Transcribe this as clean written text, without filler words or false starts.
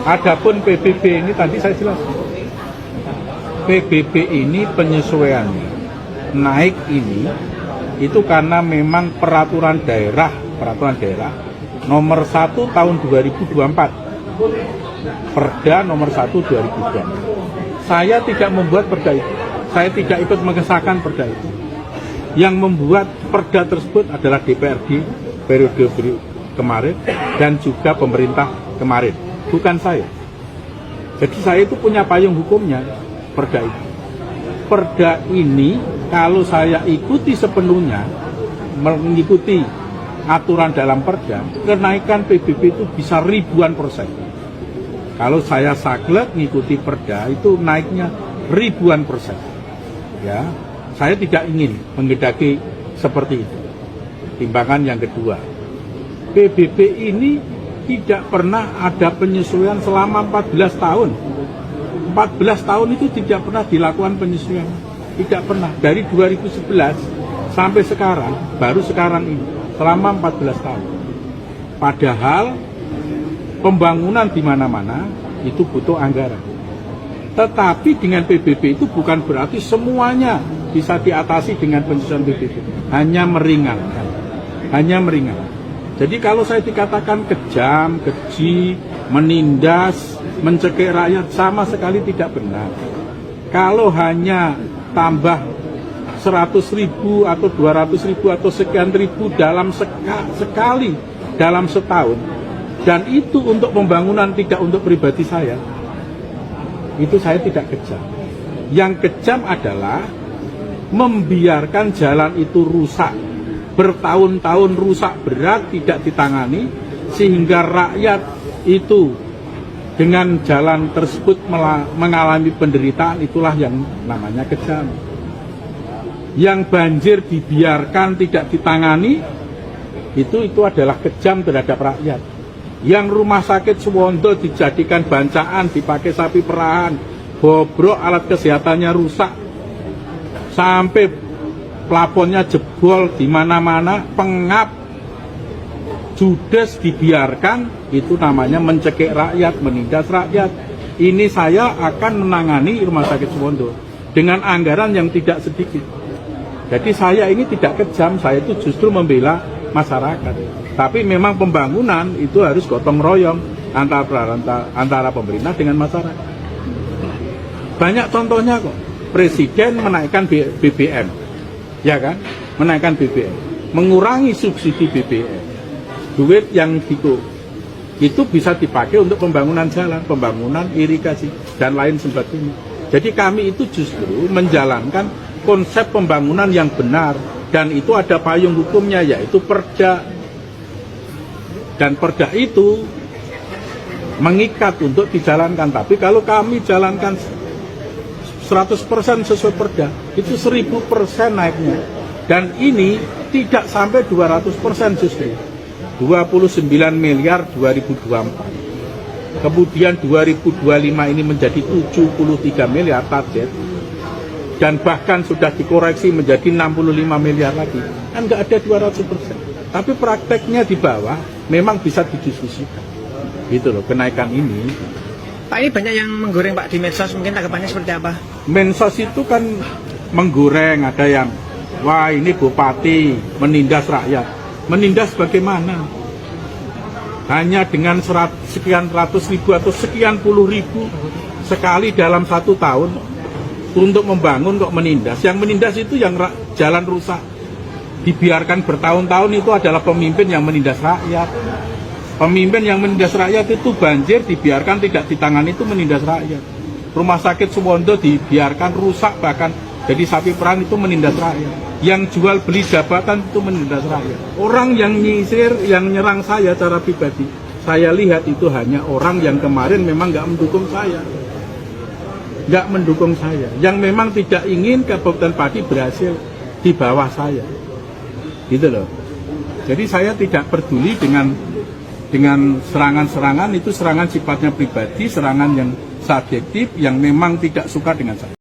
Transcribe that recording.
Adapun PBB ini tadi saya jelaskan. PBB ini penyesuaiannya naik ini itu karena memang peraturan daerah nomor 1 tahun 2024, Perda nomor 1 2024. Saya tidak membuat perda itu, saya tidak ikut mengesahkan perda itu. Yang membuat perda tersebut adalah DPRD periode kemarin dan juga pemerintah kemarin, bukan saya. Jadi saya itu punya payung hukumnya, perda itu. Perda ini kalau saya ikuti sepenuhnya, mengikuti aturan dalam perda, kenaikan PBB itu bisa ribuan %. Kalau saya saklek ngikuti perda itu naiknya ribuan %. Ya, saya tidak ingin menggendaki seperti itu. Timbangan yang kedua, PBB ini tidak pernah ada penyesuaian selama 14 tahun. 14 tahun itu tidak pernah dilakukan penyesuaian. Tidak pernah. Dari 2011 sampai sekarang, baru sekarang ini, selama 14 tahun. Padahal pembangunan di mana-mana itu butuh anggaran. Tetapi dengan PBB itu bukan berarti semuanya bisa diatasi dengan penyesuaian PBB. Hanya meringankan. Hanya meringankan. Jadi kalau saya dikatakan kejam, keji, menindas, mencekik rakyat, sama sekali tidak benar. Kalau hanya tambah 100.000 atau 200.000 atau sekian ribu dalam sekali dalam setahun, dan itu untuk pembangunan, tidak untuk pribadi saya, itu saya tidak kejam. Yang kejam adalah membiarkan jalan itu rusak, bertahun-tahun rusak berat, tidak ditangani, sehingga rakyat itu dengan jalan tersebut mengalami penderitaan. Itulah yang namanya kejam. Yang banjir dibiarkan, tidak ditangani, itu adalah kejam terhadap rakyat. Yang rumah sakit Suwondo dijadikan bancaan, dipakai sapi perahan, bobrok, alat kesehatannya rusak, sampai plafonnya jebol di mana-mana, pengap, judes dibiarkan, itu namanya mencekik rakyat, menindas rakyat. Ini saya akan menangani rumah sakit Suwondo dengan anggaran yang tidak sedikit. Jadi saya ini tidak kejam, saya itu justru membela masyarakat. Tapi memang pembangunan itu harus gotong royong antara pemerintah dengan masyarakat. Banyak contohnya kok. Presiden menaikkan BBM, ya kan? Menaikkan BBM, mengurangi subsidi BBM. Duit yang itu bisa dipakai untuk pembangunan jalan, pembangunan irigasi, dan lain sebagainya. Jadi kami itu justru menjalankan konsep pembangunan yang benar, dan itu ada payung hukumnya, yaitu perda. Dan perda itu mengikat untuk dijalankan. Tapi kalau kami jalankan 100% sesuai perda, itu 1000% naiknya. Dan ini tidak sampai 200% justru. 29 miliar 2024. Kemudian 2025 ini menjadi 73 miliar target. Dan bahkan sudah dikoreksi menjadi 65 miliar lagi. Kan nggak ada 200%. Tapi prakteknya di bawah memang bisa didiskusikan. Gitu loh, kenaikan ini. Pak, ini banyak yang menggoreng Pak di medsos, mungkin tanggapannya seperti apa? Medsos itu kan menggoreng, ada yang, wah ini bupati menindas rakyat. Menindas bagaimana? Hanya dengan sekian ratus ribu atau sekian puluh ribu sekali dalam 1 tahun untuk membangun kok menindas. Yang menindas itu yang jalan rusak, dibiarkan bertahun-tahun, itu adalah pemimpin yang menindas rakyat. Pemimpin yang menindas rakyat itu banjir dibiarkan tidak ditangani, itu menindas rakyat. Rumah sakit Suwondo dibiarkan rusak, bahkan jadi sapi perah, itu menindas rakyat. Yang jual beli jabatan itu menindas rakyat. Orang yang nyisir, yang nyerang saya secara pribadi, saya lihat itu hanya orang yang kemarin memang nggak mendukung saya. Nggak mendukung saya. Yang memang tidak ingin Kabupaten Pati berhasil di bawah saya. Gitu loh. Jadi saya tidak peduli dengan serangan-serangan, itu serangan sifatnya pribadi, serangan yang subjektif, yang memang tidak suka dengan saya.